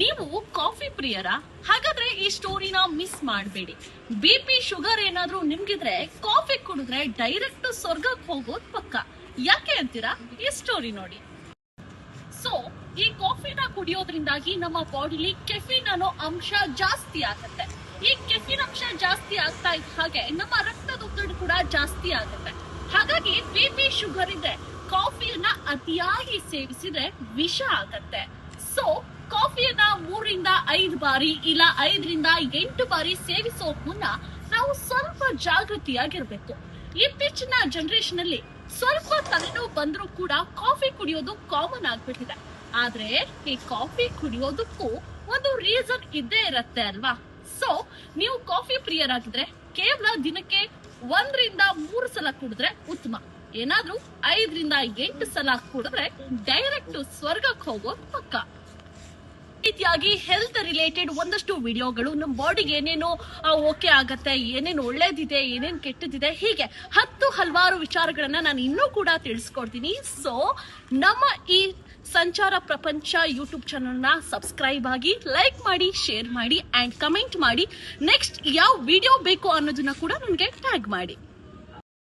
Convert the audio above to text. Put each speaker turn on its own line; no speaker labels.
ನೀವು ಕಾಫಿ ಪ್ರಿಯರಾ? ಹಾಗಾದ್ರೆ ಈ ಸ್ಟೋರಿನ ಮಿಸ್ ಮಾಡಬೇಡಿ. BP ಶುಗರ್ ಏನಾದ್ರೂ ನಿಮ್ಗಿದ್ರೆ ಕಾಫಿ ಕುಡಿದ್ರೆ ಡೈರೆಕ್ಟ್ ಸ್ವರ್ಗಕ್ಕೆ ಹೋಗೋದ್ ಪಕ್ಕ. ಯಾಕೆ ಅಂತೀರಾ? ಈ ಸ್ಟೋರಿ ನೋಡಿ. ಸೊ ಈ ಕಾಫಿನ ಕುಡಿಯೋದ್ರಿಂದಾಗಿ ನಮ್ಮ ಬಾಡಿಲಿ ಕೆಫಿನ್ ಅನ್ನೋ ಅಂಶ ಜಾಸ್ತಿ ಆಗುತ್ತೆ. ಈ ಕೆಫಿನ್ ಅಂಶ ಜಾಸ್ತಿ ಆಗ್ತಾ ಇದ್ದ ಹಾಗೆ ನಮ್ಮ ರಕ್ತದೊತ್ತಡ ಕೂಡ ಜಾಸ್ತಿ ಆಗುತ್ತೆ. ಹಾಗಾಗಿ BP ಶುಗರ್ ಇದ್ರೆ ಕಾಫಿಯನ್ನ ಅತಿಯಾಗಿ ಸೇವಿಸಿದ್ರೆ ವಿಷ ಆಗತ್ತೆ. ಸೊ ಕಾಫಿಯನ್ನ 3 ರಿಂದ 5 ಬಾರಿ ಇಲ್ಲ 5 ರಿಂದ 8 ಬಾರಿ ಸೇವಿಸೋ ಮುನ್ನ ನಾವು ಸ್ವಲ್ಪ ಜಾಗೃತಿಯಾಗಿರ್ಬೇಕು. ಇತ್ತೀಚಿನ ಜನರೇಷನ್ ಅಲ್ಲಿ ಸ್ವಲ್ಪ ತಲೆನೋವು ಬಂದ್ರೂ ಕೂಡ ಕಾಫಿ ಕುಡಿಯೋದು ಕಾಮನ್ ಆಗ್ಬಿಟ್ಟಿದೆ. ಆದ್ರೆ ಈ ಕಾಫಿ ಕುಡಿಯೋದಕ್ಕೂ ಒಂದು ರೀಸನ್ ಇದ್ದೇ ಇರತ್ತೆ ಅಲ್ವಾ? ಸೊ ನೀವು ಕಾಫಿ ಪ್ರಿಯರಾಗಿದ್ರೆ ಕೇವಲ ದಿನಕ್ಕೆ 1 ರಿಂದ 3 ಸಲ ಕುಡಿದ್ರೆ ಉತ್ತಮ. ಏನಾದ್ರೂ 5 ರಿಂದ 8 ಸಲ ಕುಡಿದ್ರೆ ಡೈರೆಕ್ಟ್ ಸ್ವರ್ಗಕ್ಕೆ ಹೋಗೋದು ಪಕ್ಕ. ರೀತಿಯಾಗಿ ಹೆಲ್ತ್ ರಿಲೇಟೆಡ್ ಒಂದಷ್ಟು ವಿಡಿಯೋಗಳು, ನಮ್ಮ ಬಾಡಿಗೆ ಏನೇನು ಓಕೆ ಆಗತ್ತೆ, ಏನೇನು ಒಳ್ಳೇದಿದೆ, ಏನೇನು ಕೆಟ್ಟದಿದೆ, ಹೀಗೆ ಹಲವಾರು ವಿಚಾರಗಳನ್ನ ನಾನು ಇನ್ನೂ ಕೂಡ ತಿಳಿಸ್ಕೊಡ್ತೀನಿ. ಸೊ ನಮ್ಮ ಈ ಸಂಚಾರ ಪ್ರಪಂಚ ಯೂಟ್ಯೂಬ್ ಚಾನಲ್ನ ಸಬ್ಸ್ಕ್ರೈಬ್ ಆಗಿ, ಲೈಕ್ ಮಾಡಿ, ಶೇರ್ ಮಾಡಿ ಅಂಡ್ ಕಮೆಂಟ್ ಮಾಡಿ. ನೆಕ್ಸ್ಟ್ ಯಾವ ವಿಡಿಯೋ ಬೇಕು ಅನ್ನೋದನ್ನ ಕೂಡ ನನಗೆ ಟ್ಯಾಗ್ ಮಾಡಿ.